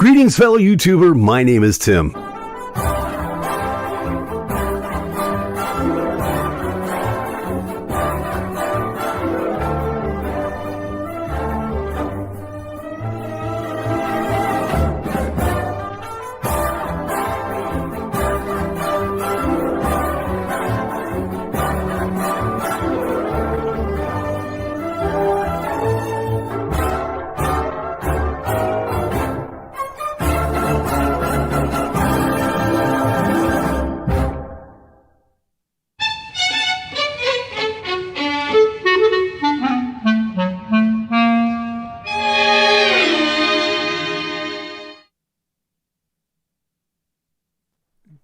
Greetings, fellow YouTuber. My name is Tim.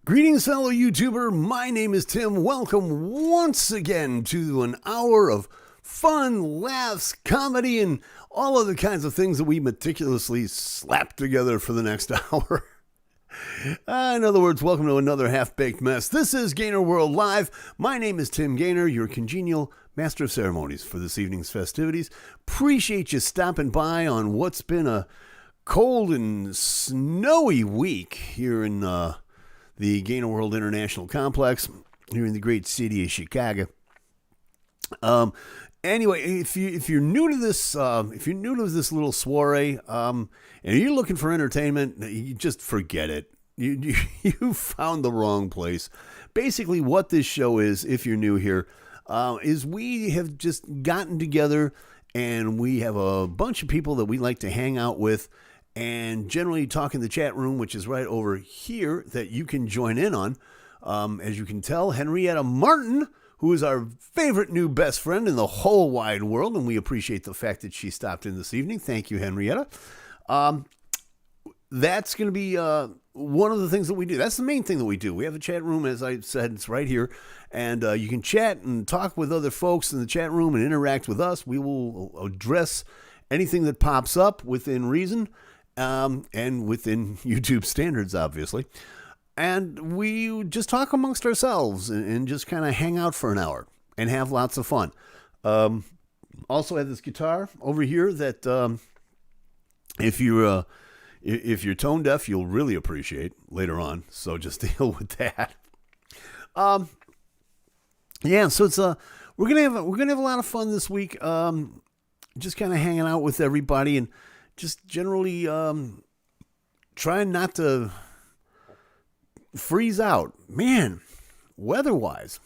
Greetings, fellow YouTuber. My name is Tim. Welcome once again to an hour of fun, laughs, comedy, and all other kinds of things that we meticulously slap together for the next hour. In other words, welcome to another half-baked mess. This is GainerWorld Live. My name is Tim Gainer, your congenial master of ceremonies for this evening's festivities. Appreciate you stopping by on what's been a cold and snowy week here in the GainerWorld International Complex here in the great city of Chicago. Anyway, if you're new to this little soiree, and you're looking for entertainment, you just forget it. You found the wrong place. Basically, what this show is, if you're new here, is we have just gotten together and we have a bunch of people that we like to hang out with and generally talk in the chat room, which is right over here, that you can join in on. As you can tell, Henrietta Martin, who is our favorite new best friend in the whole wide world, and we appreciate the fact that she stopped in this evening. Thank you, Henrietta. That's going to be one of the things that we do. That's the main thing that we do. We have a chat room, as I said, it's right here, and you can chat and talk with other folks in the chat room and interact with us. We will address anything that pops up within reason. And within YouTube standards, obviously. And we just talk amongst ourselves and just kind of hang out for an hour and have lots of fun. Also have this guitar over here that if you're tone deaf, you'll really appreciate later on. So just deal with that. Yeah, so it's we're gonna have a lot of fun this week. Just kind of hanging out with everybody and just generally trying not to freeze out. Man, weather-wise,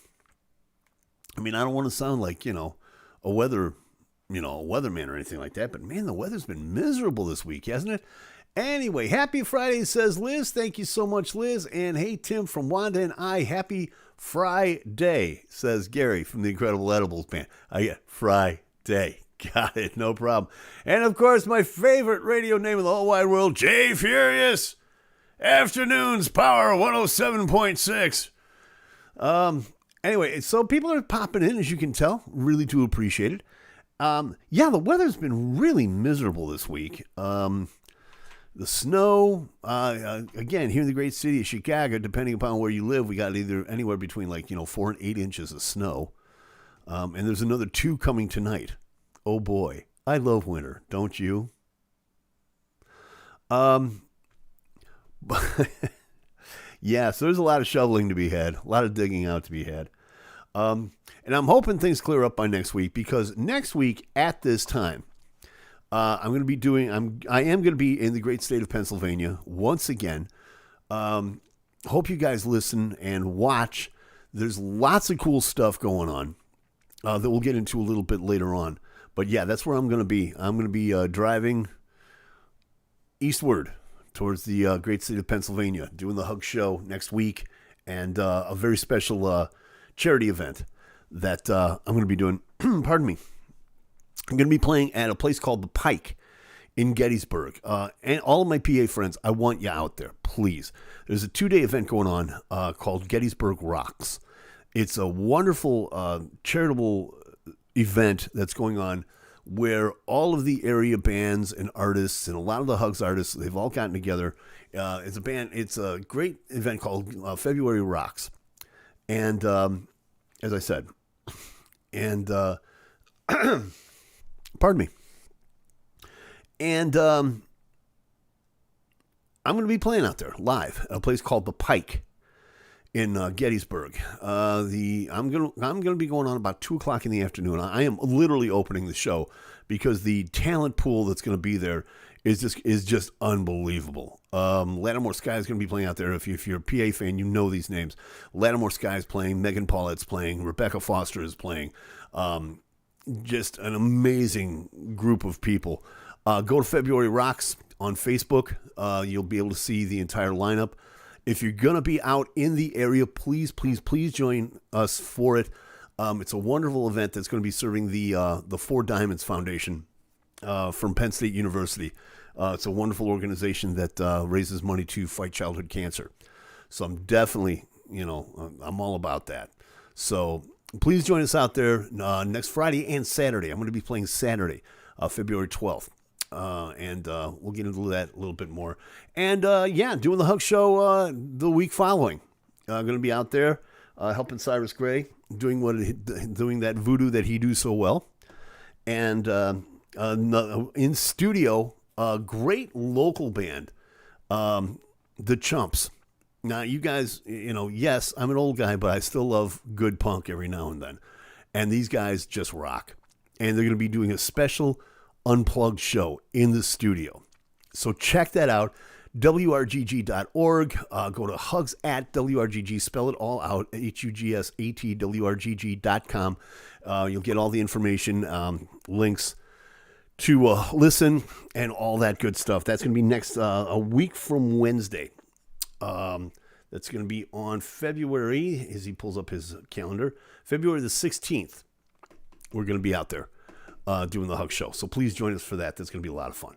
I mean, I don't want to sound like, a weatherman or anything like that, but man, the weather's been miserable this week, hasn't it? Anyway, happy Friday, says Liz. Thank you so much, Liz. And hey, Tim from Wanda and I, happy Friday, says Gary from the Incredible Edibles Band. Friday. Got it, no problem. And of course, my favorite radio name in the whole wide world, Jay Furious. Afternoons, Power 107.6. Anyway, so people are popping in, as you can tell. Really do appreciate it. Yeah, the weather's been really miserable this week. The snow, again, here in the great city of Chicago, depending upon where you live, we got either anywhere between 4 and 8 inches of snow. And there's another 2 coming tonight. Oh boy, I love winter, don't you? Yeah, so there's a lot of shoveling to be had, a lot of digging out to be had. And I'm hoping things clear up by next week, because next week at this time, I am going to be in the great state of Pennsylvania once again. Hope you guys listen and watch. There's lots of cool stuff going on that we'll get into a little bit later on. But yeah, that's where I'm going to be. I'm going to be driving eastward towards the great state of Pennsylvania, doing the Hug Show next week, and a very special charity event that I'm going to be doing. Pardon me. I'm going to be playing at a place called The Pike in Gettysburg. And all of my PA friends, I want you out there, please. There's a 2-day event going on called Gettysburg Rocks. It's a wonderful charitable event that's going on where all of the area bands and artists and a lot of the Hugs artists, they've all gotten together. It's a great event called February Rocks. And as I said, and pardon me. And I'm going to be playing out there live at a place called The Pike in Gettysburg. I'm gonna be going on about 2:00 in the afternoon. I am literally opening the show because the talent pool that's going to be there is just unbelievable. Lattimore Sky is going to be playing out there. If you're a PA fan, you know these names. Lattimore Sky is playing. Megan Paulette's playing. Rebecca Foster is playing. Just an amazing group of people. Go to February Rocks on Facebook. You'll be able to see the entire lineup. If you're going to be out in the area, please join us for it. It's a wonderful event that's going to be serving the Four Diamonds Foundation from Penn State University. It's a wonderful organization that raises money to fight childhood cancer. So I'm definitely, I'm all about that. So please join us out there next Friday and Saturday. I'm going to be playing Saturday, February 12th. And we'll get into that a little bit more. And doing the Hug Show the week following. I'm going to be out there helping Cyrus Gray, doing that voodoo that he do so well. And in studio, a great local band, The Chumps. Now, you guys, yes, I'm an old guy, but I still love good punk every now and then. And these guys just rock. And they're going to be doing a special unplugged show in the studio. So check that out. WRGG.org. Go to hugs at WRGG. Spell it all out. HUGSATWRGG.com. You'll get all the information, links to listen and all that good stuff. That's going to be next a week from Wednesday. That's going to be on February, as he pulls up his calendar, February the 16th. We're going to be out there doing the Hug Show. So please join us for that. That's going to be a lot of fun.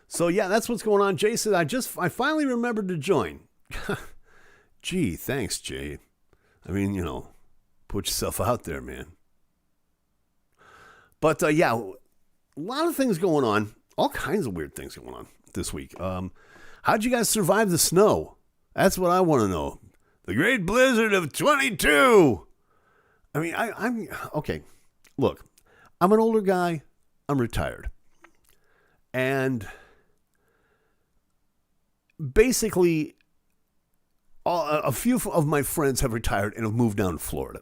So yeah, that's what's going on. Jay said, I finally remembered to join. Gee, thanks, Jay. I mean, put yourself out there, man. But a lot of things going on. All kinds of weird things going on this week. How'd you guys survive the snow? That's what I want to know. The great blizzard of 22. I mean, I'm okay. Look, I'm an older guy. I'm retired. And basically, a few of my friends have retired and have moved down to Florida,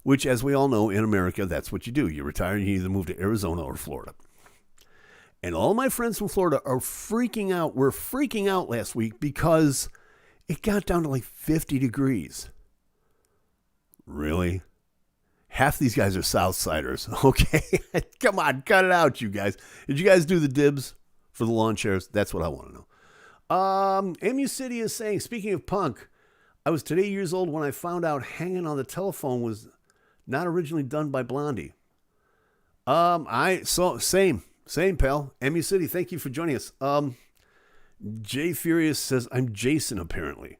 which, as we all know, in America, that's what you do. You retire and you either move to Arizona or Florida. And all my friends from Florida are freaking out. We're freaking out last week because it got down to like 50 degrees. Really? Half these guys are Southsiders, okay? Come on, cut it out, you guys. Did you guys do the dibs for the lawn chairs? That's what I want to know. MU City is saying, speaking of punk, I was today years old when I found out Hanging on the Telephone was not originally done by Blondie. Same, pal. MU City, thank you for joining us. Jay Furious says, I'm Jason, apparently.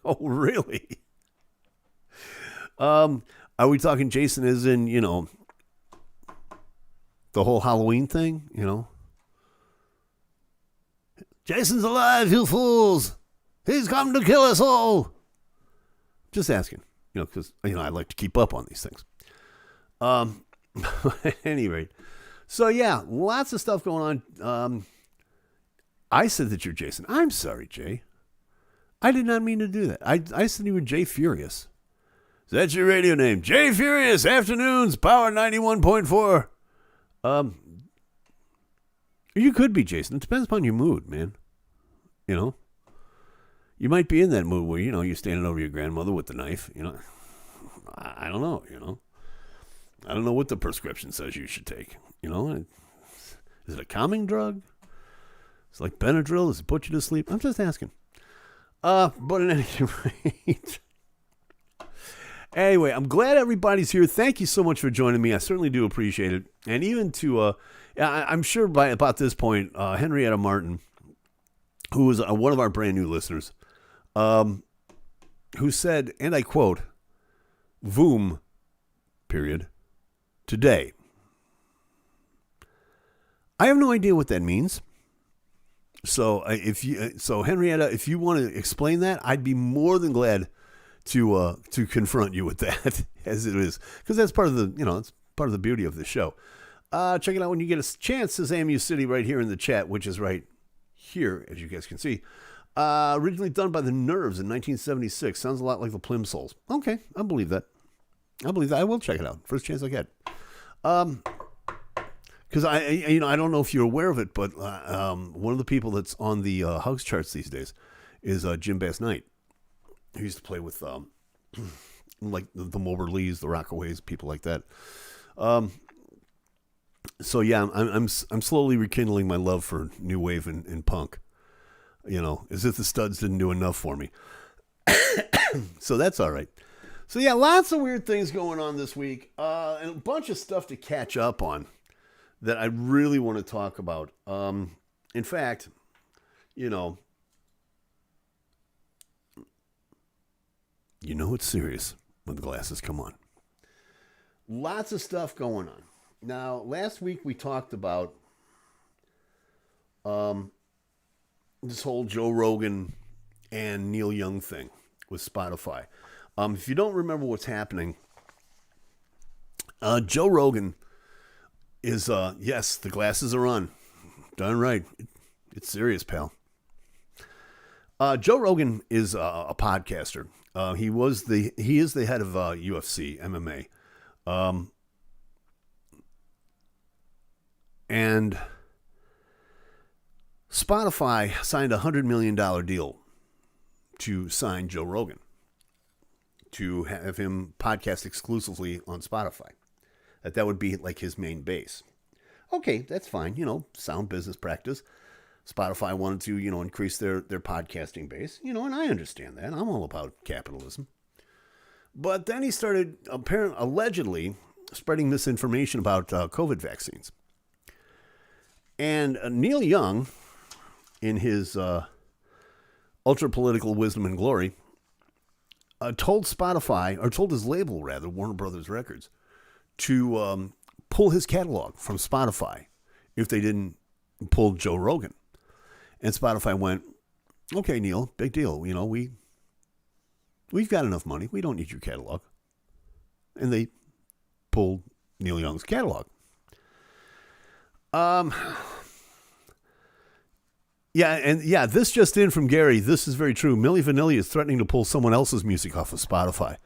Oh, really? Are we talking Jason as in, the whole Halloween thing, Jason's alive, you fools! He's come to kill us all! Just asking, because, I like to keep up on these things. At any rate. So, yeah, lots of stuff going on. I said that you're Jason. I'm sorry, Jay. I did not mean to do that. I said you were Jay Furious. Is that your radio name? Jay Furious, afternoons, Power 91.4. You could be Jason. It depends upon your mood, man. You might be in that mood where, you're standing over your grandmother with the knife. I don't know, I don't know what the prescription says you should take. Is it a calming drug? It's like Benadryl. Does it put you to sleep? I'm just asking. But at any rate... Anyway, I'm glad everybody's here. Thank you so much for joining me. I certainly do appreciate it. And even to, I'm sure by about this point, Henrietta Martin, who is one of our brand new listeners, who said, and I quote, "Voom, period, today." I have no idea what that means. So Henrietta, if you want to explain that, I'd be more than glad to confront you with that as it is, because that's part of the it's part of the beauty of the show. Check it out when you get a chance, says AMU City right here in the chat, which is right here, as you guys can see. Originally done by the Nerves in 1976. Sounds a lot like the Plimsouls. Okay, I believe that. I will check it out. First chance I get. Because I don't know if you're aware of it, but one of the people that's on the Hugs charts these days is Jim Bass Knight. He used to play with like the Moberlees, the Rockaways, people like that. So yeah, I'm slowly rekindling my love for new wave and punk. As if the Studs didn't do enough for me. So that's all right. So yeah, lots of weird things going on this week, and a bunch of stuff to catch up on that I really want to talk about. In fact, it's serious when the glasses come on. Lots of stuff going on. Now, last week we talked about this whole Joe Rogan and Neil Young thing with Spotify. If you don't remember what's happening, Joe Rogan is, yes, the glasses are on. Darn right. It's serious, pal. Joe Rogan is a podcaster. He is the head of UFC, MMA. And Spotify signed a $100 million deal to sign Joe Rogan, to have him podcast exclusively on Spotify. That would be like his main base. Okay, that's fine. Sound business practice. Spotify wanted to, increase their podcasting base, and I understand that. I'm all about capitalism. But then he started allegedly spreading misinformation about COVID vaccines. And Neil Young, in his ultra-political wisdom and glory, told his label, rather, Warner Brothers Records, to pull his catalog from Spotify if they didn't pull Joe Rogan. And Spotify went, okay, Neil, big deal. We've got enough money. We don't need your catalog. And they pulled Neil Young's catalog. This just in from Gary. This is very true. Milli Vanilli is threatening to pull someone else's music off of Spotify,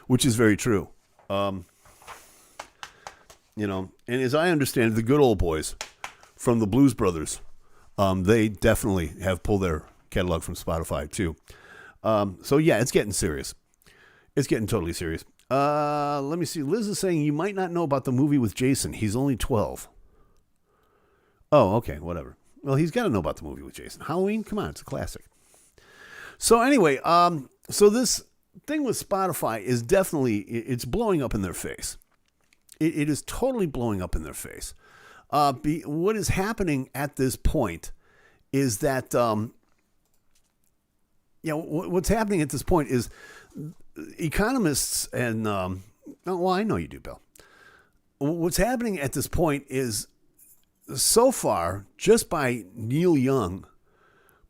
which is very true. And as I understand it, the good old boys from the Blues Brothers, they definitely have pulled their catalog from Spotify too. So yeah, it's getting serious. It's getting totally serious. Let me see. Liz is saying you might not know about the movie with Jason. He's only 12. Oh, okay, whatever. Well, he's got to know about the movie with Jason. Halloween? Come on, it's a classic. So anyway, so this thing with Spotify is definitely, it's blowing up in their face. It is totally blowing up in their face. What is happening at this point is that, what's happening at this point is economists and, I know you do, Bill. What's happening at this point is, so far, just by Neil Young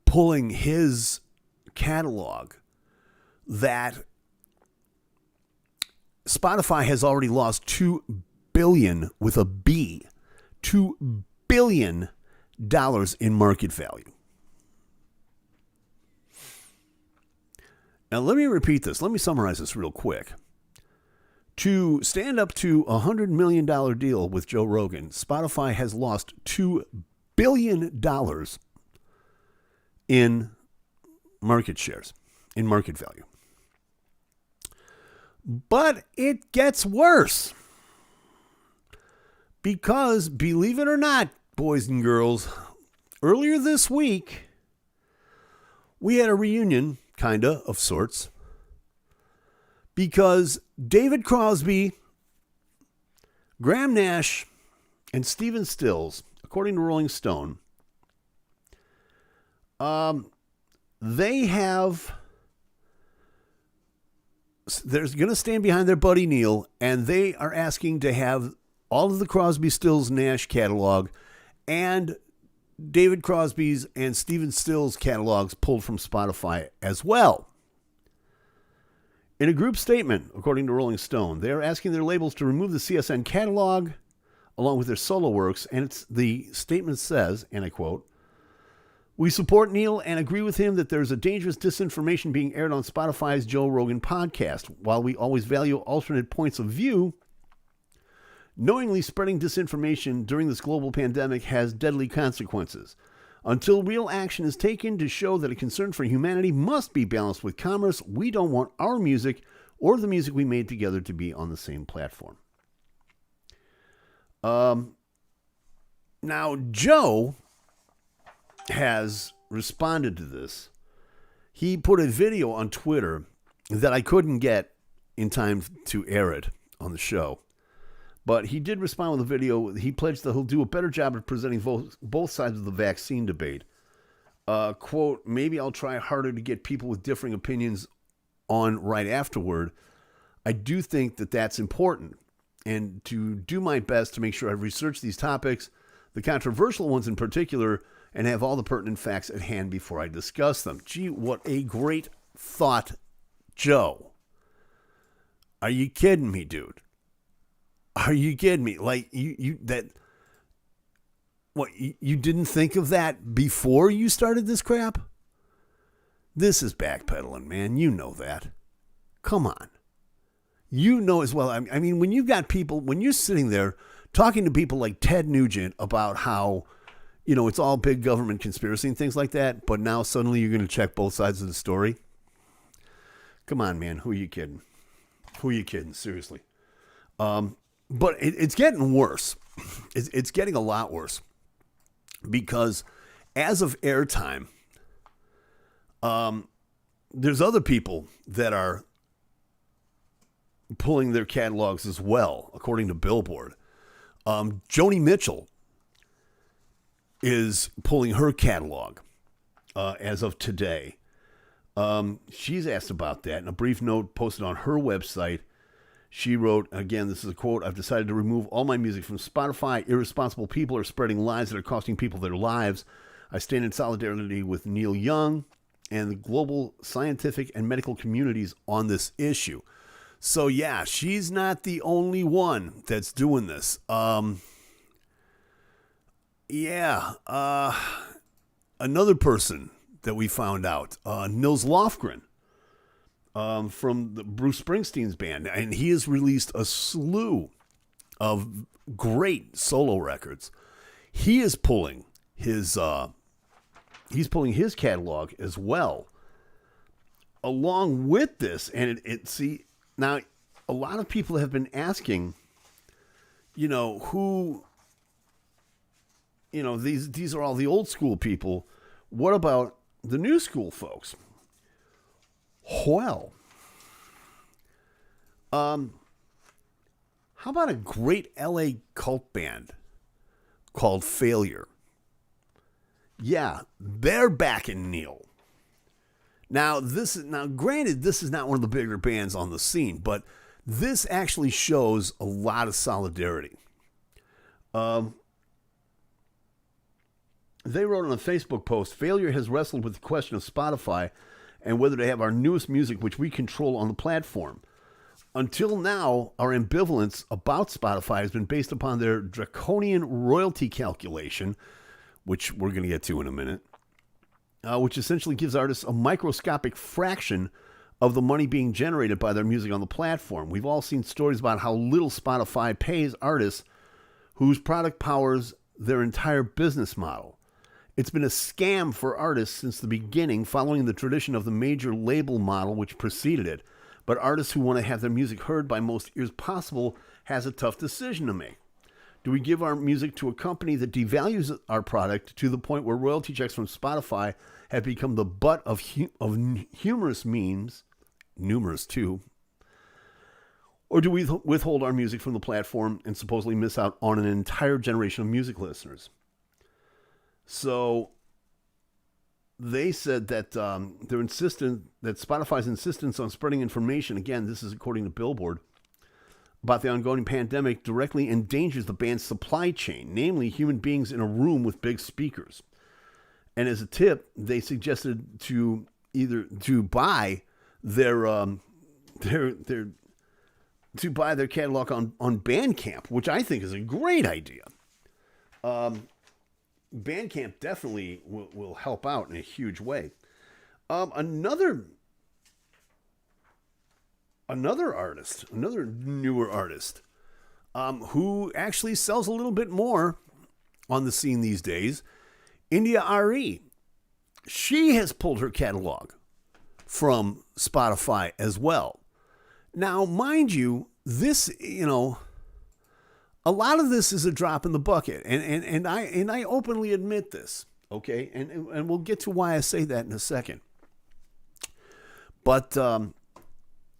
pulling his catalog, that Spotify has already lost $2 billion with a B, $2 billion in market value. Now, let me repeat this. Let me summarize this real quick. To stand up to a $100 million deal with Joe Rogan, Spotify has lost $2 billion in market shares, in market value. But it gets worse. Because, believe it or not, boys and girls, earlier this week, we had a reunion, of sorts, because David Crosby, Graham Nash, and Stephen Stills, according to Rolling Stone, they're going to stand behind their buddy Neil, and they are asking to have all of the Crosby, Stills, Nash catalog and David Crosby's and Stephen Stills catalogs pulled from Spotify as well. In a group statement, according to Rolling Stone, they are asking their labels to remove the CSN catalog along with their solo works, and the statement says, and I quote, We support Neil and agree with him that there's a dangerous disinformation being aired on Spotify's Joe Rogan podcast. While we always value alternate points of view, knowingly spreading disinformation during this global pandemic has deadly consequences. Until real action is taken to show that a concern for humanity must be balanced with commerce, we don't want our music or the music we made together to be on the same platform. Now, Joe has responded to this. He put a video on Twitter that I couldn't get in time to air it on the show. But he did respond with a video. He pledged that he'll do a better job of presenting both sides of the vaccine debate. Quote, maybe I'll try harder to get people with differing opinions on right afterward. I do think that that's important. And to do my best to make sure I've researched these topics, the controversial ones in particular, and have all the pertinent facts at hand before I discuss them. Gee, what a great thought, Joe. Are you kidding me, dude? Are you kidding me? Like, you didn't think of that before you started this crap? This is backpedaling, man. You know that. Come on. You know as well. I mean, when you've got people, when you're sitting there talking to people like Ted Nugent about how, you know, it's all big government conspiracy and things like that, but now suddenly you're going to check both sides of the story. Come on, man. Who are you kidding? Who are you kidding? Seriously. But it's getting worse. It's getting a lot worse because as of airtime, there's other people that are pulling their catalogs as well, according to Billboard. Joni Mitchell is pulling her catalog as of today. She's asked about that. In a brief note posted on her website, she wrote, again, this is a quote, I've decided to remove all my music from Spotify. Irresponsible people are spreading lies that are costing people their lives. I stand in solidarity with Neil Young and the global scientific and medical communities on this issue. So, yeah, she's not the only one that's doing this. Another person that we found out, Nils Lofgren, from the Bruce Springsteen's band, and he has released a slew of great solo records. He is pulling his catalog as well, along with this. And see now, a lot of people have been asking, you know, who, you know, these are all the old school people. What about the new school folks? Well, how about a great LA cult band called Failure? Yeah, they're backing Neil. Now, granted, this is not one of the bigger bands on the scene, but this actually shows a lot of solidarity. They wrote on a Facebook post, Failure has wrestled with the question of Spotify and whether to have our newest music, which we control, on the platform. Until now, our ambivalence about Spotify has been based upon their draconian royalty calculation, which we're going to get to in a minute, which essentially gives artists a microscopic fraction of the money being generated by their music on the platform. We've all seen stories about how little Spotify pays artists whose product powers their entire business model. It's been a scam for artists since the beginning, following the tradition of the major label model which preceded it. But artists who want to have their music heard by most ears possible has a tough decision to make. Do we give our music to a company that devalues our product to the point where royalty checks from Spotify have become the butt of humorous memes, numerous too? Or do we withhold our music from the platform and supposedly miss out on an entire generation of music listeners? So they said that they're insistent that Spotify's insistence on spreading information, again, this is according to Billboard, about the ongoing pandemic directly endangers the band's supply chain, namely human beings in a room with big speakers. And as a tip, they suggested to buy their catalog on Bandcamp, which I think is a great idea. Bandcamp definitely will help out in a huge way. Another artist, another newer artist, who actually sells a little bit more on the scene these days, India RE. She has pulled her catalog from Spotify as well. Now, mind you, this, a lot of this is a drop in the bucket, and I openly admit this, okay? And we'll get to why I say that in a second. But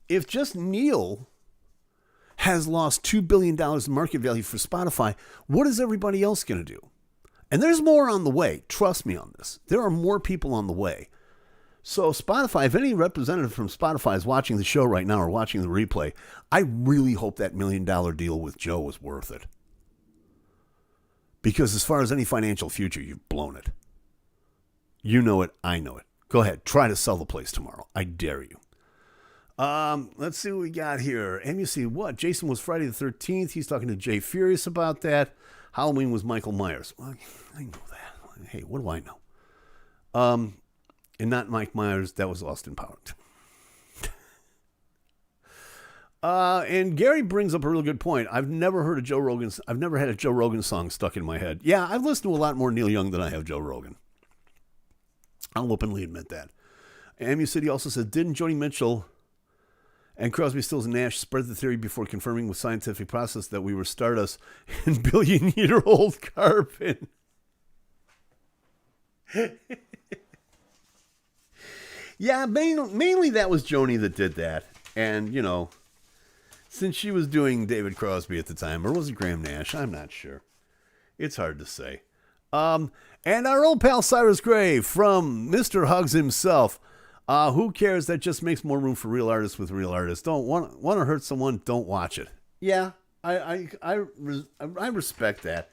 if just Neil has lost $2 billion in market value for Spotify, what is everybody else going to do? And there's more on the way. Trust me on this. There are more people on the way. So Spotify, if any representative from Spotify is watching the show right now or watching the replay, I really hope that $1 million deal with Joe was worth it. Because as far as any financial future, you've blown it. You know it. I know it. Go ahead. Try to sell the place tomorrow. I dare you. Let's see what we got here. MUC, what? Jason was Friday the 13th. He's talking to Jay Furious about that. Halloween was Michael Myers. Well, I know that. Hey, what do I know? And not Mike Myers. That was Austin Powers. And Gary brings up a real good point. I've never had a Joe Rogan song stuck in my head. Yeah, I've listened to a lot more Neil Young than I have Joe Rogan. I'll openly admit that. MU City also said, didn't Joni Mitchell and Crosby, Stills, and Nash spread the theory before confirming with scientific process that we were stardust and billion-year-old carbon? Yeah, mainly that was Joni that did that. And, since she was doing David Crosby at the time, or was it Graham Nash? I'm not sure. It's hard to say. And our old pal Cyrus Gray from Mr. Hugs himself. Who cares? That just makes more room for real artists with real artists. Don't want to hurt someone, don't watch it. Yeah, I respect that.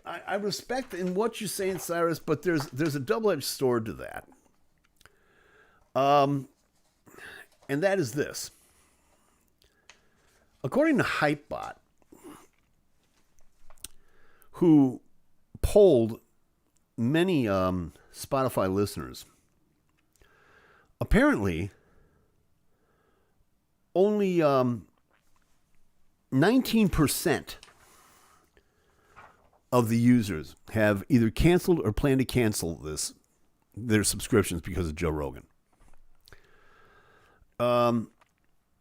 I respect in what you're saying, Cyrus, but there's a double-edged sword to that. And that is this. According to Hypebot, who polled many Spotify listeners, apparently only 19% of the users have either canceled or plan to cancel their subscriptions because of Joe Rogan.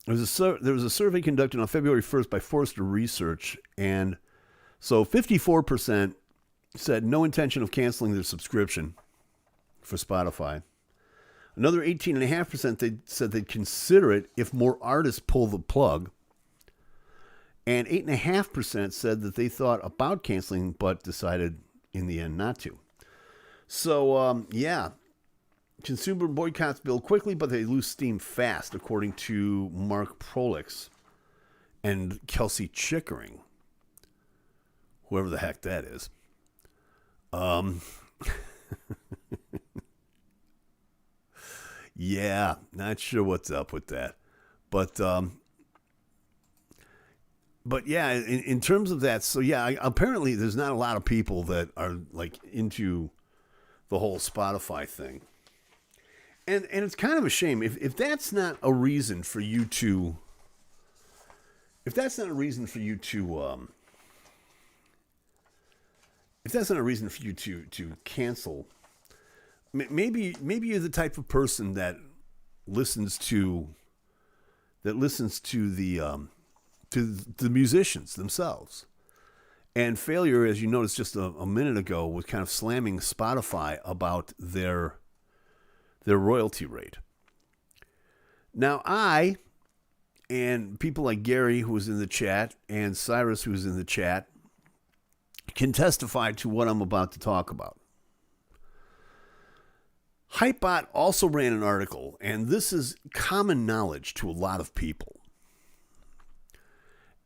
There was a survey conducted on February 1st by Forrester Research, and so 54% said no intention of canceling their subscription for Spotify. Another 18.5% they said they'd consider it if more artists pull the plug. And 8.5% said that they thought about canceling but decided in the end not to. So, consumer boycotts build quickly, but they lose steam fast, according to Mark Prolix and Kelsey Chickering, whoever the heck that is. Yeah, not sure what's up with that. But yeah, in terms of that, so yeah, apparently there's not a lot of people that are like into the whole Spotify thing. And it's kind of a shame if that's not a reason for you to cancel. Maybe you're the type of person that listens to the musicians themselves. And Failure, as you noticed just a minute ago, was kind of slamming Spotify about their royalty rate. Now, I and people like Gary, who was in the chat, and Cyrus, who was in the chat, can testify to what I'm about to talk about. Hypebot also ran an article, and this is common knowledge to a lot of people.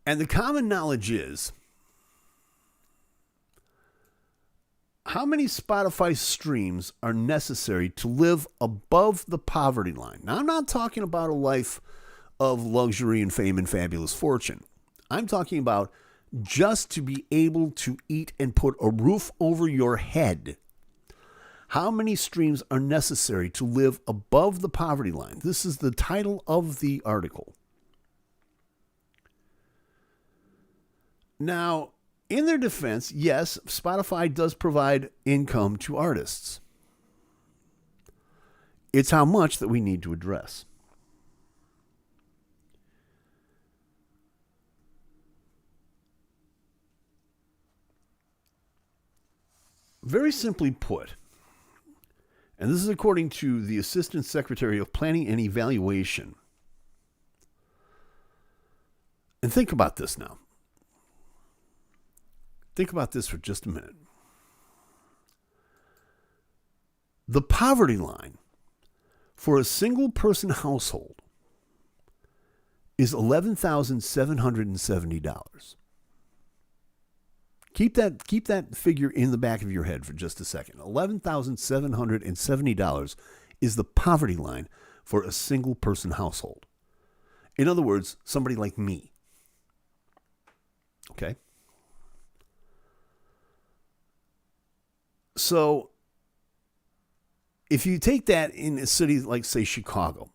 And the common knowledge is, how many Spotify streams are necessary to live above the poverty line? Now, I'm not talking about a life of luxury and fame and fabulous fortune. I'm talking about just to be able to eat and put a roof over your head. How many streams are necessary to live above the poverty line? This is the title of the article. Now, in their defense, yes, Spotify does provide income to artists. It's how much that we need to address. Very simply put, and this is according to the Assistant Secretary of Planning and Evaluation. And think about this now. Think about this for just a minute. The poverty line for a single person household is $11,770. Keep that figure in the back of your head for just a second. $11,770 is the poverty line for a single person household. In other words, somebody like me. Okay? So, if you take that in a city like, say, Chicago,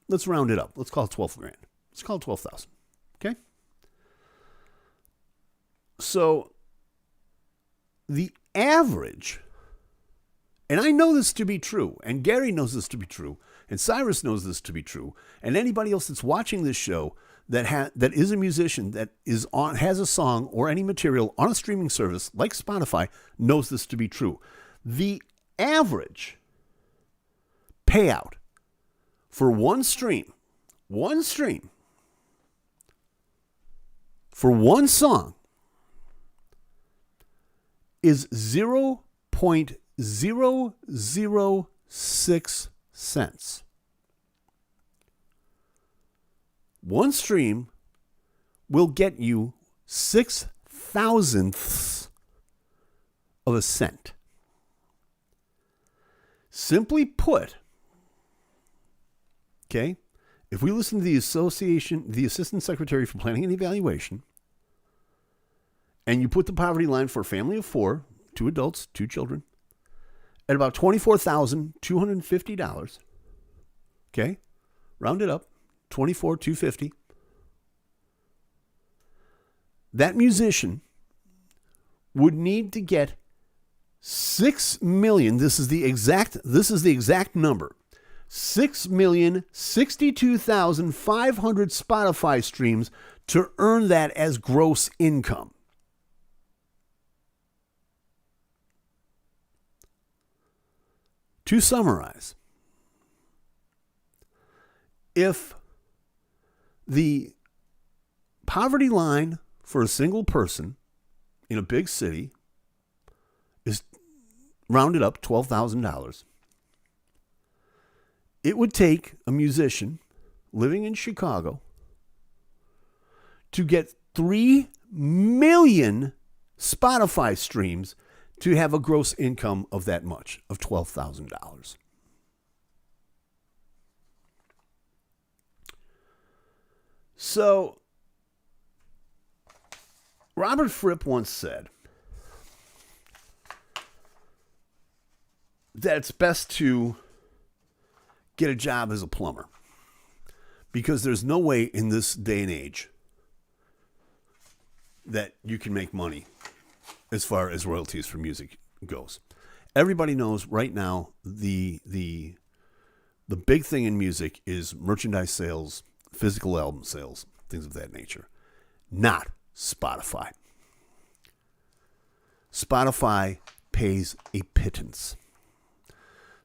let's round it up. Let's call it 12 grand. Let's call it 12,000. Okay? So, the average, and I know this to be true, and Gary knows this to be true, and Cyrus knows this to be true, and anybody else that's watching this show that is a musician that has a song or any material on a streaming service like Spotify knows this to be true. The average payout for one stream, for one song is 0.006 cents. One stream will get you 0.006 of a cent. Simply put, okay, if we listen to the Assistant Secretary for Planning and Evaluation, and you put the poverty line for a family of 4, 2 adults, 2 children, at about $24,250, okay, round it up, $24,250, that musician would need to get 6 million, this is the exact number, 6,062,500 Spotify streams to earn that as gross income. To summarize, if the poverty line for a single person in a big city is rounded up $12,000, it would take a musician living in Chicago to get 3 million Spotify streams to have a gross income of that much, of $12,000. So, Robert Fripp once said that it's best to get a job as a plumber because there's no way in this day and age that you can make money as far as royalties for music goes. Everybody knows right now the big thing in music is merchandise sales, physical album sales, things of that nature. Not Spotify. Spotify pays a pittance.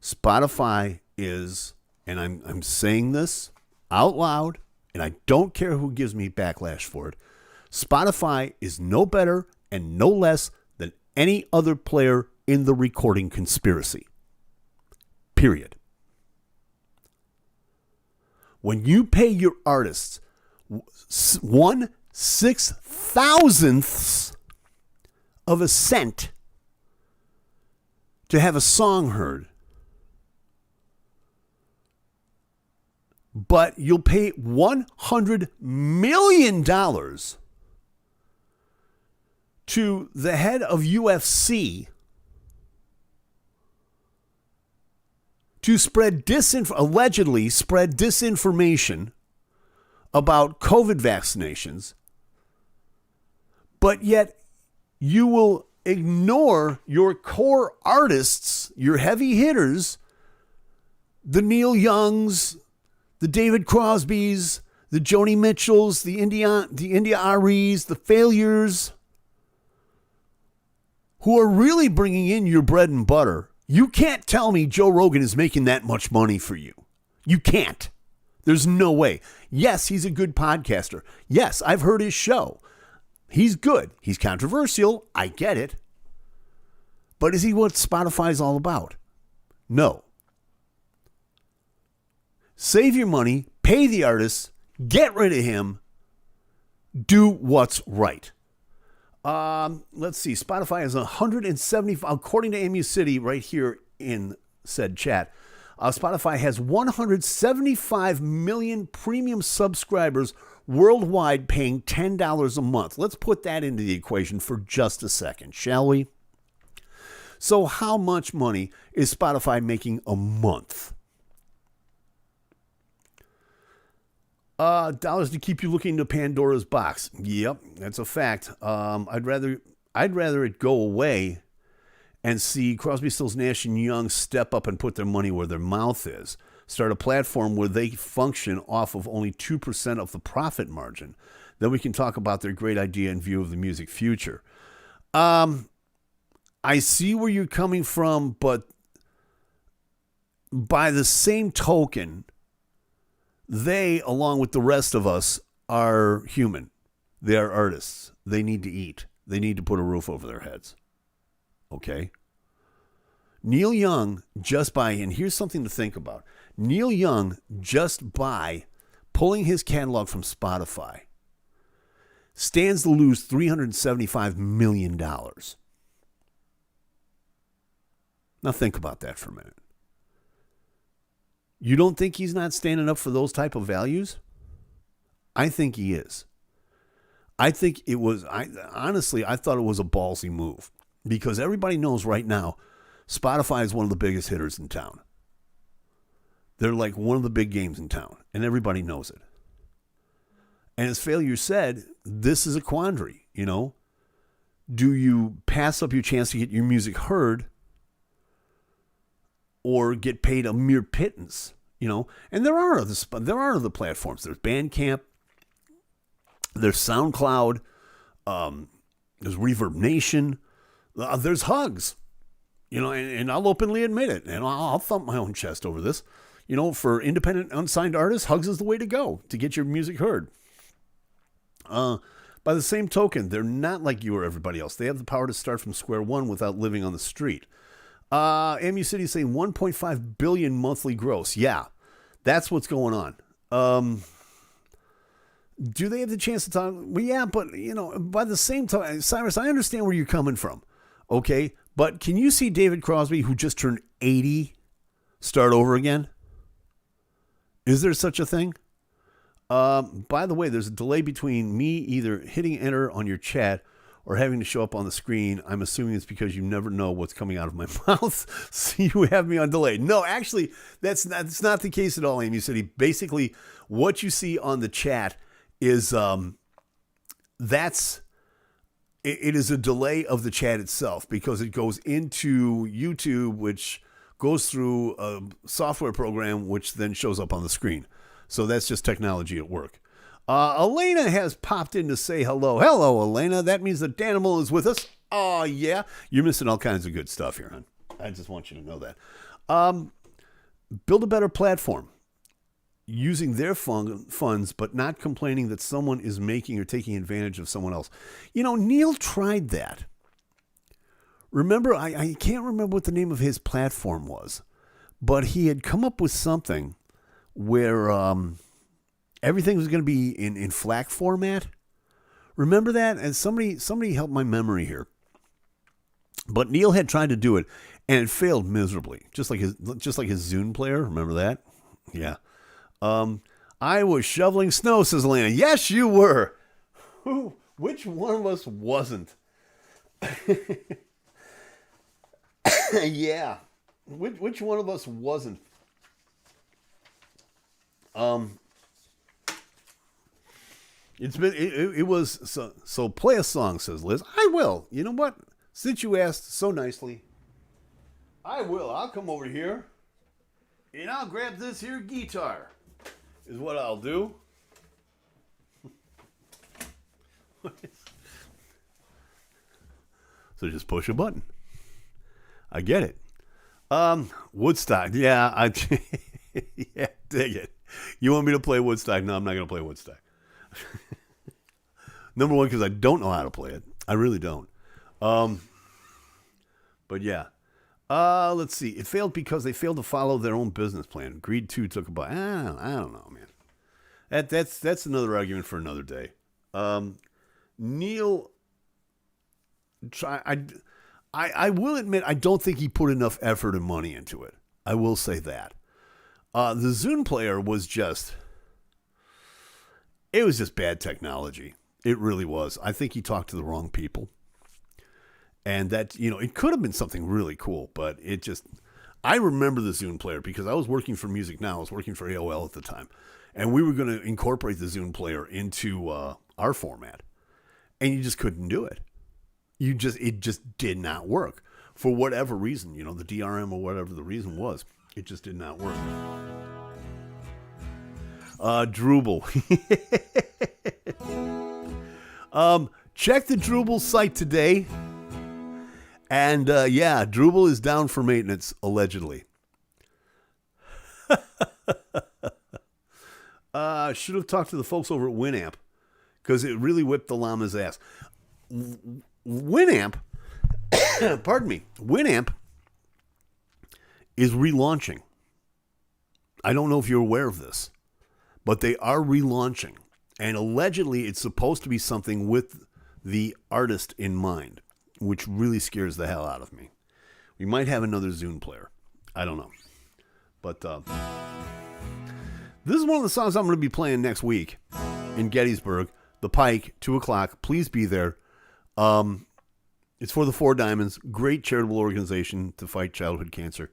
Spotify is, and I'm saying this out loud, and I don't care who gives me backlash for it, Spotify is no better and no less than any other player in the recording conspiracy. Period. When you pay your artists 1/6,000th of a cent to have a song heard, but you'll pay $100 million to the head of UFC to allegedly spread disinformation about COVID vaccinations, but yet you will ignore your core artists, your heavy hitters, the Neil Youngs, the David Crosbys, the Joni Mitchells, the India Aries, the failures, who are really bringing in your bread and butter. You can't tell me Joe Rogan is making that much money for you. You can't. There's no way. Yes, he's a good podcaster. Yes, I've heard his show. He's good. He's controversial. I get it. But is he what Spotify's all about? No. Save your money, pay the artists, get rid of him, do what's right. Let's see. Spotify has 170, according to AMU City right here in said chat, Spotify has 175 million premium subscribers worldwide paying $10 a month. Let's put that into the equation for just a second, shall we? So how much money is Spotify making a month? Dollars to keep you looking into Pandora's box. Yep, that's a fact. I'd rather it go away and see Crosby, Stills, Nash, and Young step up and put their money where their mouth is. Start a platform where they function off of only 2% of the profit margin. Then we can talk about their great idea and view of the music future. I see where you're coming from, but by the same token, they, along with the rest of us, are human. They are artists. They need to eat. They need to put a roof over their heads. Okay? Neil Young, and here's something to think about. Neil Young, just by pulling his catalog from Spotify, stands to lose $375 million. Now think about that for a minute. You don't think he's not standing up for those type of values? I think he is. I think it was, honestly, I thought it was a ballsy move because everybody knows right now Spotify is one of the biggest hitters in town. They're like one of the big games in town, and everybody knows it. And as Failure said, this is a quandary, you know? Do you pass up your chance to get your music heard or get paid a mere pittance, you know? And there are other platforms. There's Bandcamp, there's SoundCloud, there's Reverb Nation, there's Hugs, you know, and I'll openly admit it, and I'll thump my own chest over this. You know, for independent, unsigned artists, Hugs is the way to go to get your music heard. By the same token, they're not like you or everybody else. They have the power to start from square one without living on the street. MU City is saying 1.5 billion monthly gross. Yeah, that's what's going on. Do they have the chance to talk? Well, yeah, but, you know, by the same time, Cyrus, I understand where you're coming from, okay? But can you see David Crosby, who just turned 80, start over again? Is there such a thing? By the way, there's a delay between me either hitting enter on your chat or having to show up on the screen. I'm assuming it's because you never know what's coming out of my mouth, so you have me on delay. No, actually, that's not the case at all, Amy City. Basically, what you see on the chat is it is a delay of the chat itself because it goes into YouTube, which goes through a software program, which then shows up on the screen. So that's just technology at work. Elena has popped in to say hello. Hello, Elena. That means that Danimal is with us. Oh, yeah. You're missing all kinds of good stuff here, hon. I just want you to know that. Build a better platform using their funds, but not complaining that someone is making or taking advantage of someone else. You know, Neil tried that. Remember, I can't remember what the name of his platform was, but he had come up with something where everything was going to be in FLAC format. Remember that? And somebody helped my memory here. But Neil had tried to do it, and it failed miserably, just like his Zune player. Remember that? Yeah. I was shoveling snow, says Elena. Yes, you were. Which one of us wasn't? Yeah. Which one of us wasn't? It was so play a song, says Liz. I will. You know what? Since you asked so nicely, I will. I'll come over here and I'll grab this here guitar. Is what I'll do. So just push a button. I get it. Woodstock. Yeah, yeah, dig it. You want me to play Woodstock? No, I'm not going to play Woodstock. Number one, because I don't know how to play it. I really don't. But yeah. Let's see. It failed because they failed to follow their own business plan. Greed 2 took a bite. I don't know, man. That's another argument for another day. Neil, I will admit I don't think he put enough effort and money into it. I will say that. The Zune player was just bad technology. It really was. I think he talked to the wrong people. And that, it could have been something really cool, but I remember the Zune player because I was working for Music Now. I was working for AOL at the time. And we were going to incorporate the Zune player into our format. And you just couldn't do it. It just did not work. For whatever reason, the DRM or whatever the reason was, it just did not work. Drupal. Check the Drupal site today. And Drupal is down for maintenance, allegedly. Should have talked to the folks over at Winamp, because it really whipped the llama's ass. Winamp, Winamp is relaunching. I don't know if you're aware of this, but they are relaunching. And allegedly it's supposed to be something with the artist in mind, which really scares the hell out of me. We might have another Zune player. I don't know. But this is one of the songs I'm going to be playing next week in Gettysburg. The Pike, 2 o'clock. Please be there. It's for the Four Diamonds. Great charitable organization to fight childhood cancer.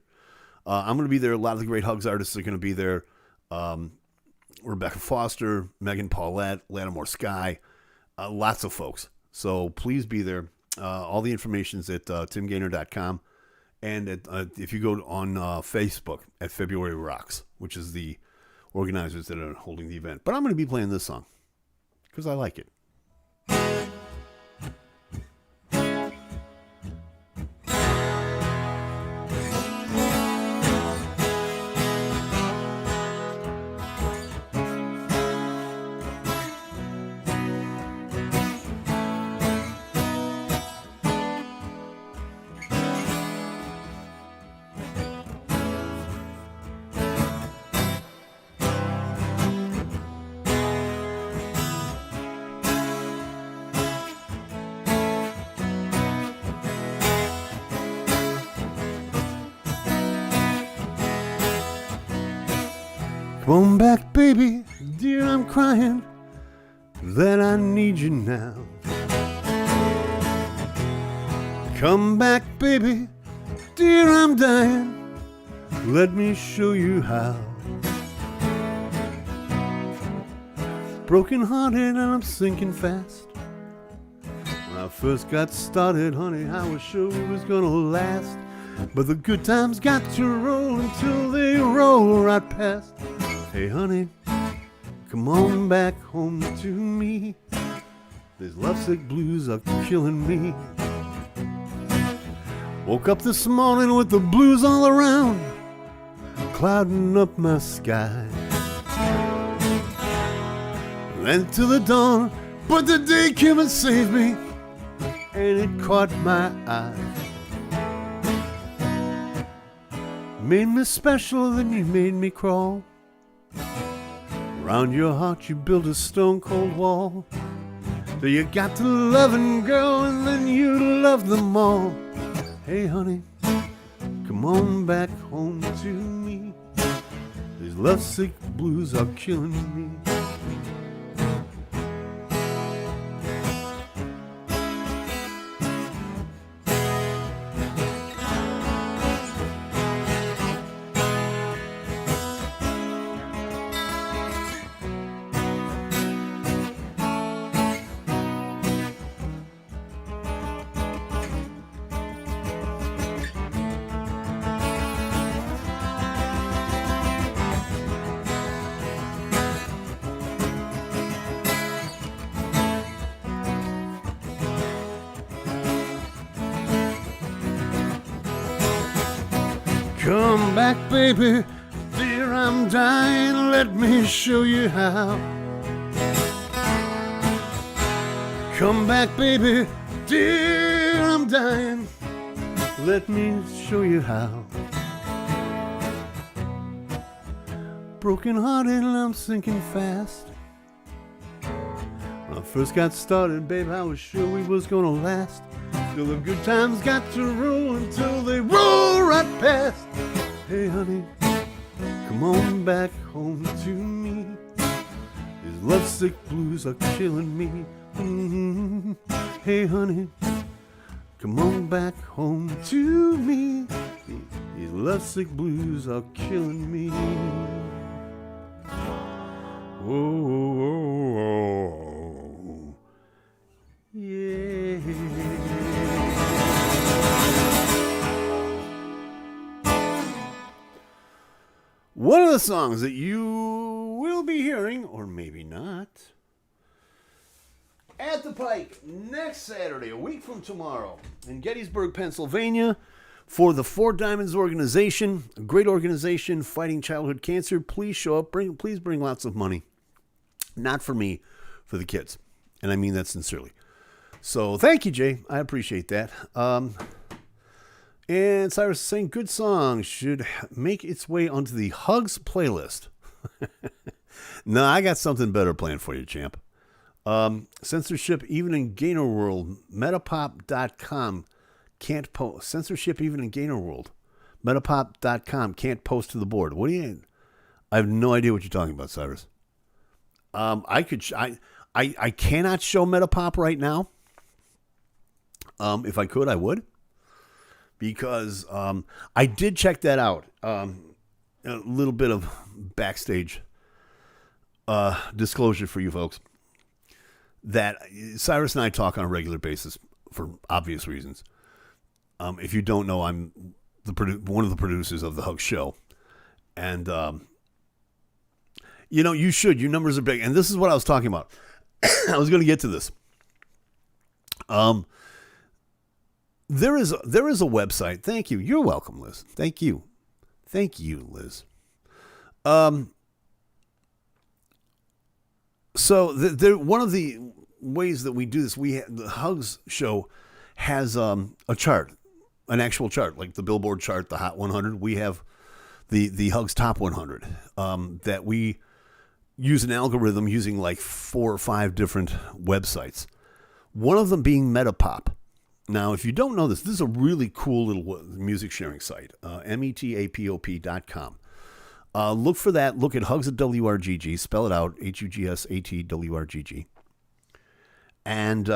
I'm going to be there. A lot of the great Hugs artists are going to be there. Rebecca Foster, Megan Paulette, Lattimore Sky. Lots of folks. So please be there. All the information's at timgainer.com. And if you go on Facebook at February Rocks, which is the organizers that are holding the event. But I'm going to be playing this song because I like it. Come on back, baby, dear, I'm crying that I need you now. Come back, baby, dear, I'm dying, let me show you how. Broken hearted and I'm sinking fast. When I first got started, honey, I was sure it was gonna last. But the good times got to roll until they roll right past. Hey honey, come on back home to me. These lovesick blues are killing me. Woke up this morning with the blues all around, clouding up my sky. Went to the dawn, but the day came and saved me, and it caught my eye. Made me special, then you made me crawl. Around your heart you built a stone cold wall. So you got to loving girl and then you love them all. Hey honey, come on back home to me. These lovesick blues are killing me. Come back, baby, dear, I'm dying, let me show you how. Come back, baby, dear, I'm dying, let me show you how. Broken hearted and I'm sinking fast. When I first got started, babe, I was sure we was gonna last. Till the good times got to roll until they roll right past. Hey honey, come on back home to me. These lovesick blues are killing me. Mm-hmm. Hey honey, come on back home to me. These lovesick blues are killing me. Oh, oh, oh, yeah. One of the songs that you will be hearing, or maybe not, at the Pike next Saturday, a week from tomorrow, in Gettysburg, Pennsylvania, for the Four Diamonds organization, a great organization fighting childhood cancer. Please show up. Please bring lots of money. Not for me, for the kids. And I mean that sincerely. So thank you, Jay. I appreciate that. And Cyrus is saying, good song should make its way onto the Hugs playlist. No, I got something better planned for you, champ. Censorship, even in GainerWorld, Metapop.com can't post. Censorship, even in GainerWorld, Metapop.com can't post to the board. What do you? I have no idea what you're talking about, Cyrus. I cannot show Metapop right now. If I could, I would. Because I did check that out. A little bit of backstage disclosure for you folks. That Cyrus and I talk on a regular basis for obvious reasons. If you don't know, I'm one of the producers of the Hug Show. And, you should. Your numbers are big. And this is what I was talking about. I was going to get to this. There is a website. Thank you. You're welcome, Liz. Thank you. Thank you, Liz. So one of the ways that we do this, the Hugs Show has a chart, an actual chart, like the Billboard chart, the Hot 100. We have the Hugs Top 100 that we use an algorithm using like 4 or 5 different websites. One of them being Metapop. Now, if you don't know this is a really cool little music sharing site, metapop.com. Look for that. Look at Hugs at WRGG. Spell it out, HUGSATWRGG. And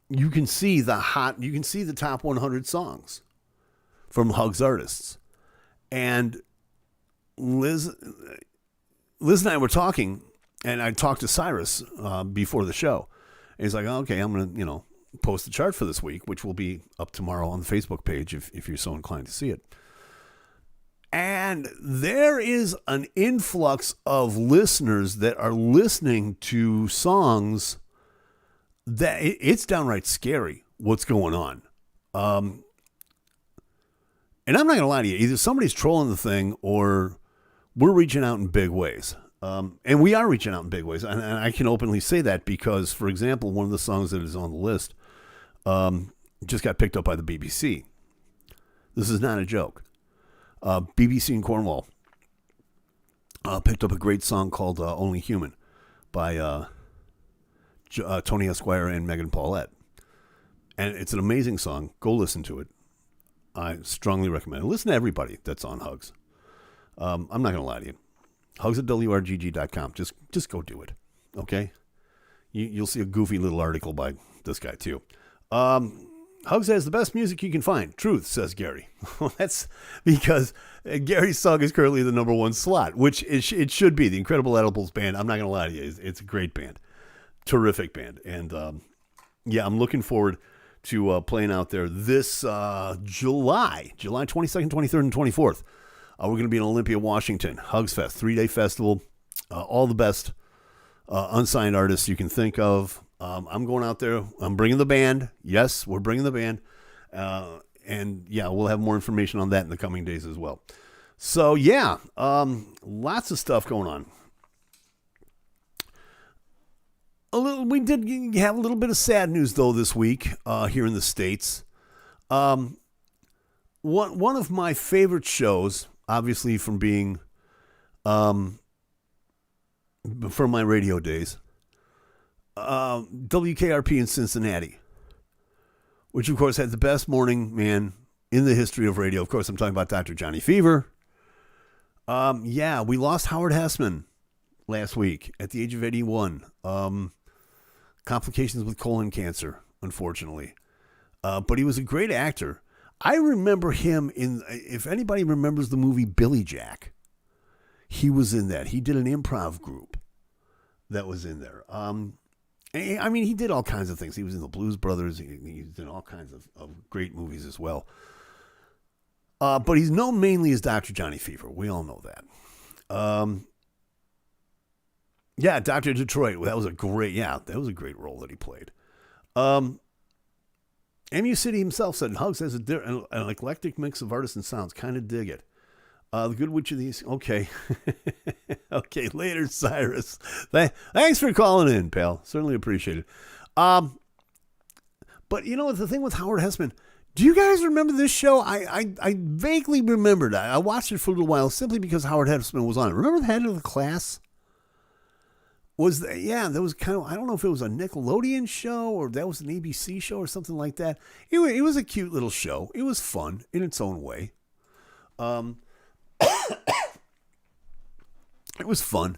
you can see the top 100 songs from Hugs artists. And Liz and I were talking, and I talked to Cyrus before the show. And he's like, okay, I'm going to, post the chart for this week, which will be up tomorrow on the Facebook page if you're so inclined to see it. And there is an influx of listeners that are listening to songs that it's downright scary what's going on. And I'm not going to lie to you. Either somebody's trolling the thing or we're reaching out in big ways. And we are reaching out in big ways. And I can openly say that because, for example, one of the songs that is on the list just got picked up by the BBC. This is not a joke. BBC in Cornwall picked up a great song called Only Human by Tony Esquire and Megan Paulette. And it's an amazing song. Go listen to it. I strongly recommend it. Listen to everybody that's on Hugs. I'm not going to lie to you. Hugs at WRGG.com. Just go do it. Okay? You'll see a goofy little article by this guy too. Hugs has the best music you can find. Truth, says Gary. Well, that's because Gary's song is currently the number 1 slot, which it should be. The Incredible Edibles band, I'm not going to lie to you, it's a great band. Terrific band. And I'm looking forward to playing out there this July 22nd, 23rd, and 24th. We're going to be in Olympia, Washington. Hugs Fest, 3-day festival. All the best unsigned artists you can think of. I'm going out there. I'm bringing the band. Yes, we're bringing the band. And yeah, we'll have more information on that in the coming days as well. So yeah, lots of stuff going on. We did have a little bit of sad news though this week here in the States. One of my favorite shows, obviously from being from my radio days, WKRP in Cincinnati, which of course had the best morning man in the history of radio. Of course, I'm talking about Dr. Johnny Fever. We lost Howard Hassman last week at the age of 81. Complications with colon cancer, unfortunately. But he was a great actor. I remember him if anybody remembers the movie Billy Jack, he was in that. He did an improv group that was in there. I mean, he did all kinds of things. He was in the Blues Brothers. He did all kinds of great movies as well. But he's known mainly as Dr. Johnny Fever. We all know that. Dr. Detroit. That was a great role that he played. MU City himself said, Hugs has an eclectic mix of artists and sounds. Kind of dig it. The Good Witch of the East. Okay. Okay, later, Cyrus. Thanks for calling in, pal. Certainly appreciate it. But you know, the thing with Howard Hassman, do you guys remember this show? I vaguely remembered. I watched it for a little while simply because Howard Hassman was on it. Remember the head of the class? There was kind of, I don't know if it was a Nickelodeon show or that was an ABC show or something like that. It was a cute little show. It was fun in its own way. It was fun.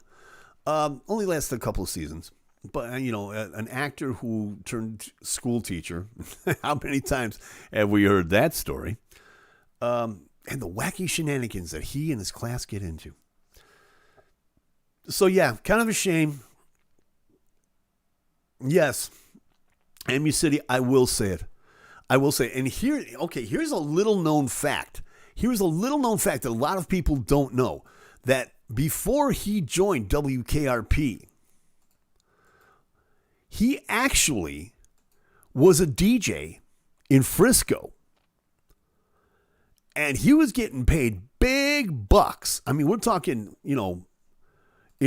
Only lasted a couple of seasons. But, an actor who turned school teacher, how many times have we heard that story? And the wacky shenanigans that he and his class get into. So, yeah, kind of a shame. Yes, MU City, I will say it. And here's a little known fact. Here's a little known fact that a lot of people don't know. That before he joined WKRP, he actually was a DJ in Frisco. And he was getting paid big bucks. I mean, we're talking, in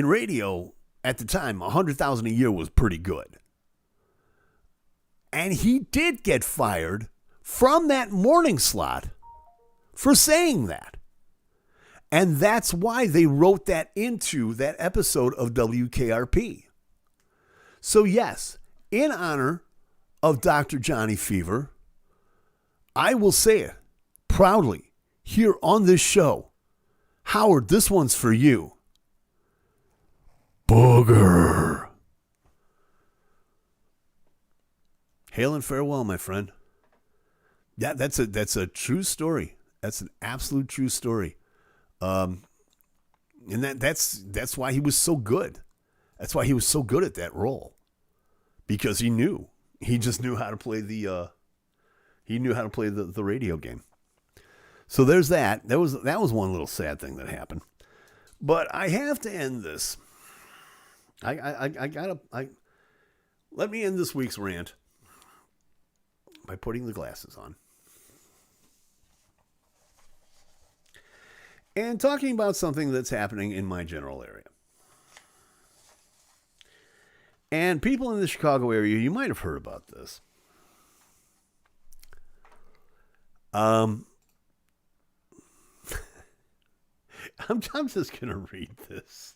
radio at the time, $100,000 a year was pretty good. And he did get fired from that morning slot for saying that. And that's why they wrote that into that episode of WKRP. So yes, in honor of Dr. Johnny Fever, I will say it proudly here on this show. Howard, this one's for you. Booger. Hail and farewell, my friend. Yeah, that's a true story. That's an absolute true story. And that's why he was so good. That's why he was so good at that role. Because he just knew how to play the radio game. So there's that. That was one little sad thing that happened. But I have to end this. Let me end this week's rant by putting the glasses on and talking about something that's happening in my general area. And people in the Chicago area, you might have heard about this. I'm just gonna read this.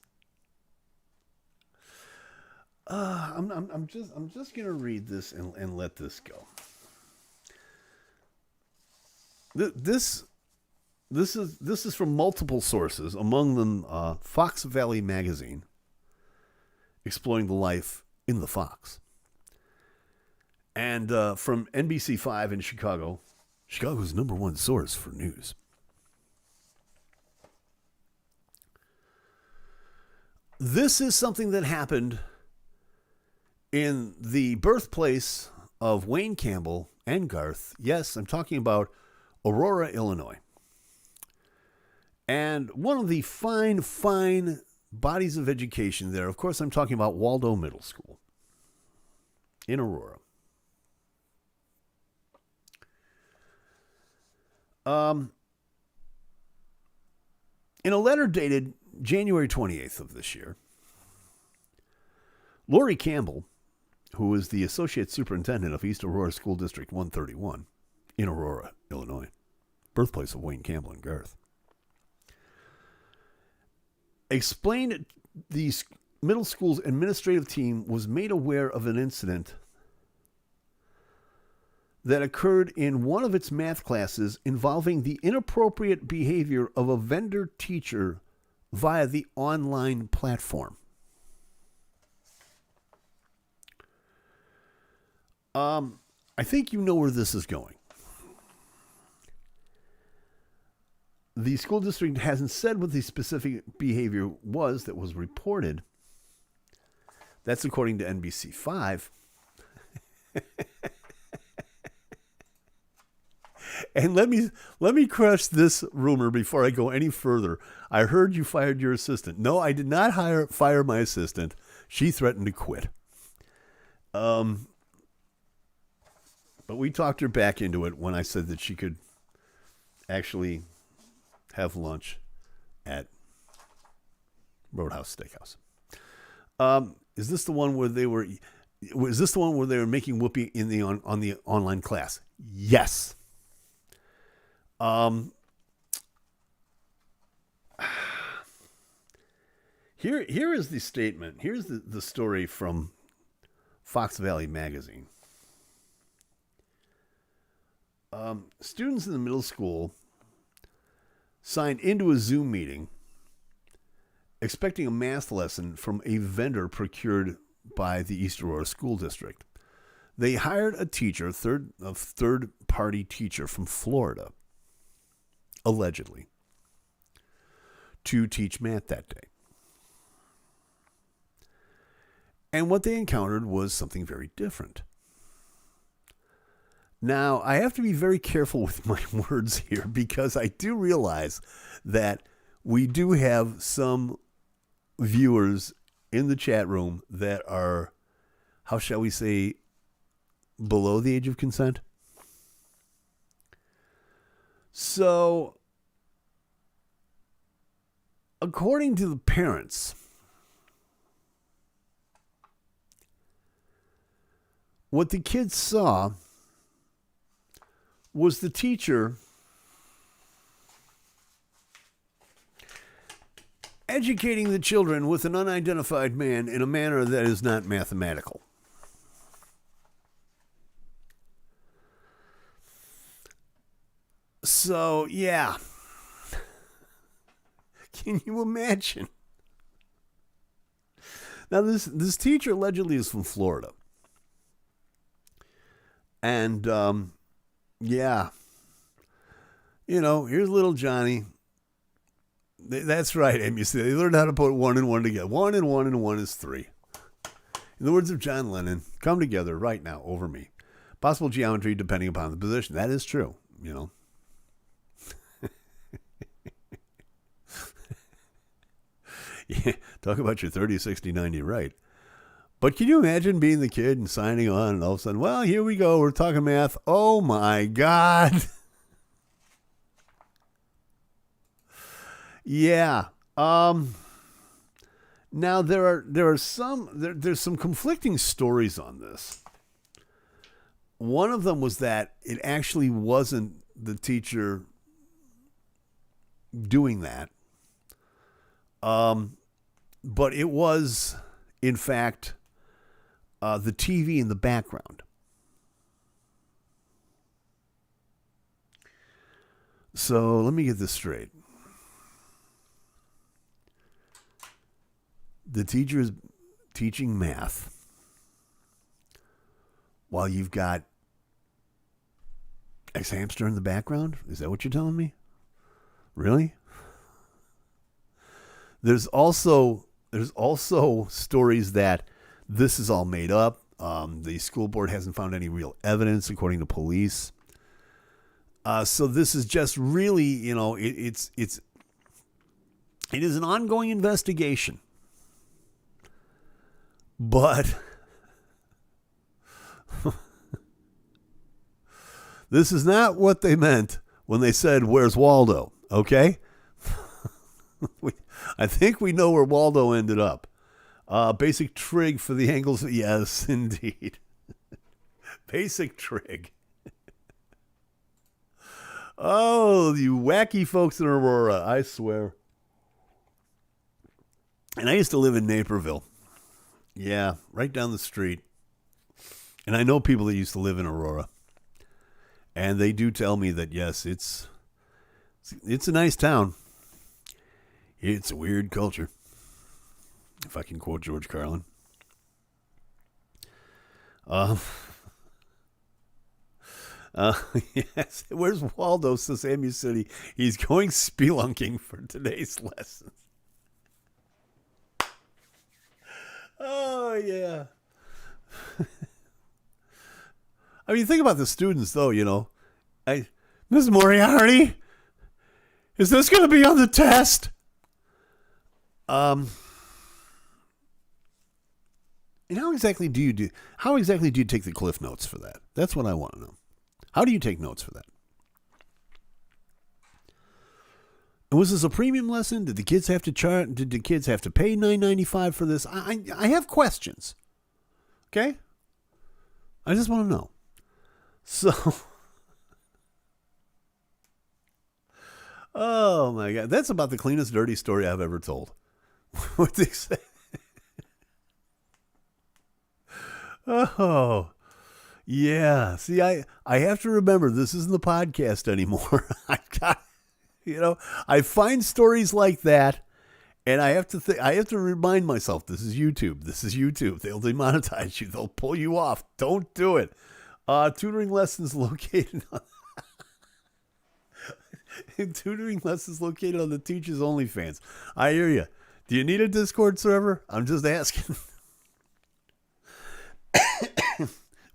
I'm just gonna read this and let this go. This is from multiple sources, among them Fox Valley Magazine, exploring the life in the Fox, and from NBC5 in Chicago, Chicago's #1 source for news. This is something that happened in the birthplace of Wayne Campbell and Garth. Yes, I'm talking about Aurora, Illinois. And one of the fine bodies of education there, of course, I'm talking about Waldo Middle School in Aurora. In a letter dated January 28th of this year, Lori Campbell, who is the Associate Superintendent of East Aurora School District 131 in Aurora, Illinois, birthplace of Wayne Campbell and Garth, explained the middle school's administrative team was made aware of an incident that occurred in one of its math classes involving the inappropriate behavior of a vendor teacher via the online platform. I think you know where this is going. The school district hasn't said what the specific behavior was that was reported. That's according to NBC5. And let me crush this rumor before I go any further. I heard you fired your assistant. No, I did not fire my assistant. She threatened to quit. But we talked her back into it when I said that she could actually have lunch at Roadhouse Steakhouse. Is this the one where they were? Was this the one where they were making whoopee in the on the online class? Yes. Here is the statement. Here's the story from Fox Valley Magazine. Students in the middle school signed into a Zoom meeting expecting a math lesson from a vendor procured by the East Aurora School District. They hired a teacher, a third-party teacher from Florida, allegedly, to teach math that day. And what they encountered was something very different. Now, I have to be very careful with my words here because I do realize that we do have some viewers in the chat room that are, how shall we say, below the age of consent. So, according to the parents, what the kids saw was the teacher educating the children with an unidentified man in a manner that is not mathematical. So, yeah. Can you imagine? Now, this teacher allegedly is from Florida. And, yeah. You know, here's little Johnny. That's right, Amy. They learned how to put 1 and 1 together. 1 and 1 and 1 is 3. In the words of John Lennon, come together right now over me. Possible geometry depending upon the position. That is true, you know. Yeah, talk about your 30, 60, 90 right. But can you imagine being the kid and signing on and all of a sudden, well, here we go. We're talking math. Oh, my God. Yeah. Now there's some conflicting stories on this. One of them was that it actually wasn't the teacher doing that. But it was, in fact, the TV in the background. So let me get this straight. The teacher is teaching math while you've got X-Hamster in the background? Is that what you're telling me? Really? There's also stories that this is all made up. The school board hasn't found any real evidence, according to police. So this is just really, you know, it is an ongoing investigation. But this is not what they meant when they said, "Where's Waldo?" Okay? I think we know where Waldo ended up. Basic trig for the angles. Yes, indeed. Basic trig. Oh, you wacky folks in Aurora, I swear. And I used to live in Naperville. Yeah, right down the street. And I know people that used to live in Aurora. And they do tell me that, yes, it's a nice town. It's a weird culture, if I can quote George Carlin. Yes, where's Waldo, Sesame City? He's going spelunking for today's lesson. Oh, yeah. I mean, think about the students, though, you know. Ms. Moriarty, is this going to be on the test? And how exactly do you take the Cliff Notes for that? That's what I want to know. How do you take notes for that? And was this a premium lesson? Did the kids have to Did the kids have to pay $9.95 for this? I have questions. Okay? I just want to know. So, oh my God, that's about the cleanest dirty story I've ever told. What they say? Oh, yeah. See, I have to remember this isn't the podcast anymore. I find stories like that, and I have to remind myself, this is YouTube. This is YouTube. They'll demonetize you. They'll pull you off. Don't do it. Tutoring lessons located on the Teachers OnlyFans. I hear you. Do you need a Discord server? I'm just asking.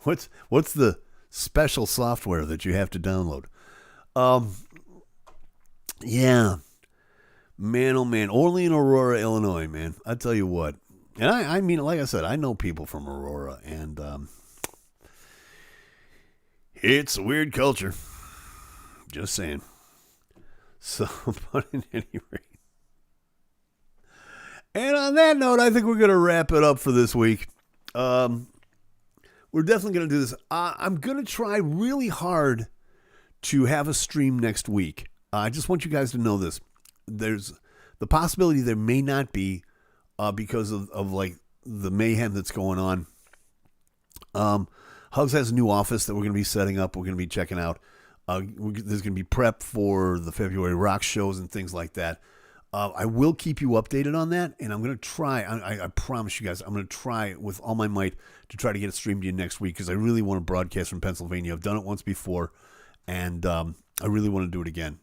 What's the special software that you have to download? Yeah. Man, oh man. Only in Aurora, Illinois, man. I tell you what. And I mean, like I said, I know people from Aurora, and it's a weird culture. Just saying. So, but at any rate. And on that note, I think we're going to wrap it up for this week. We're definitely going to do this. I'm going to try really hard to have a stream next week. I just want you guys to know this. There's the possibility there may not be because of like the mayhem that's going on. Hugs has a new office that we're going to be setting up. We're going to be checking out. There's going to be prep for the February rock shows and things like that. I will keep you updated on that, and I'm going to try. I promise you guys, I'm going to try with all my might to try to get it streamed to you next week because I really want to broadcast from Pennsylvania. I've done it once before, and I really want to do it again.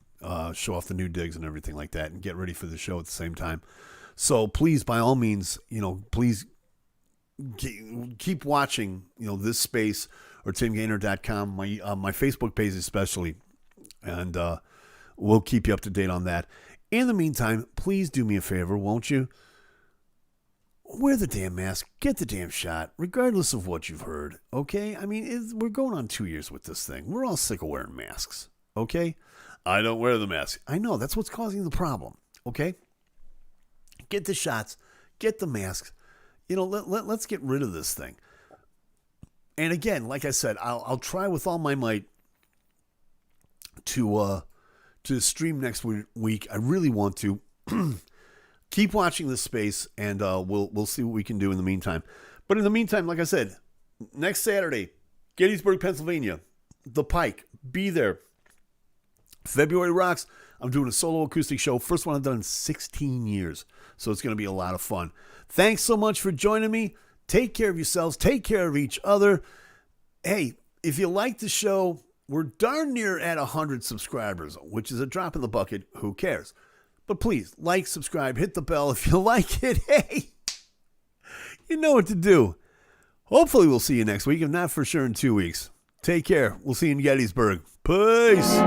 Show off the new digs and everything like that, and get ready for the show at the same time. So please, by all means, please keep watching, this space or timgainer.com, my Facebook page especially, and we'll keep you up to date on that. In the meantime, please do me a favor, won't you? Wear the damn mask, get the damn shot, regardless of what you've heard, okay? I mean, we're going on 2 years with this thing. We're all sick of wearing masks, okay? I don't wear the mask. I know, that's what's causing the problem, okay? Get the shots, get the masks. Let's get rid of this thing. And again, like I said, I'll try with all my might to stream next week. I really want to. Keep watching this space, and we'll see what we can do in the meantime. But in the meantime, like I said, next Saturday, Gettysburg, Pennsylvania, the Pike, be there. February rocks. I'm doing a solo acoustic show. First one I've done in 16 years. So it's going to be a lot of fun. Thanks so much for joining me. Take care of yourselves. Take care of each other. Hey, if you like the show, we're darn near at 100 subscribers, which is a drop in the bucket. Who cares? But please, like, subscribe, hit the bell if you like it. Hey, you know what to do. Hopefully we'll see you next week, if not for sure in 2 weeks. Take care. We'll see you in Gettysburg. Peace.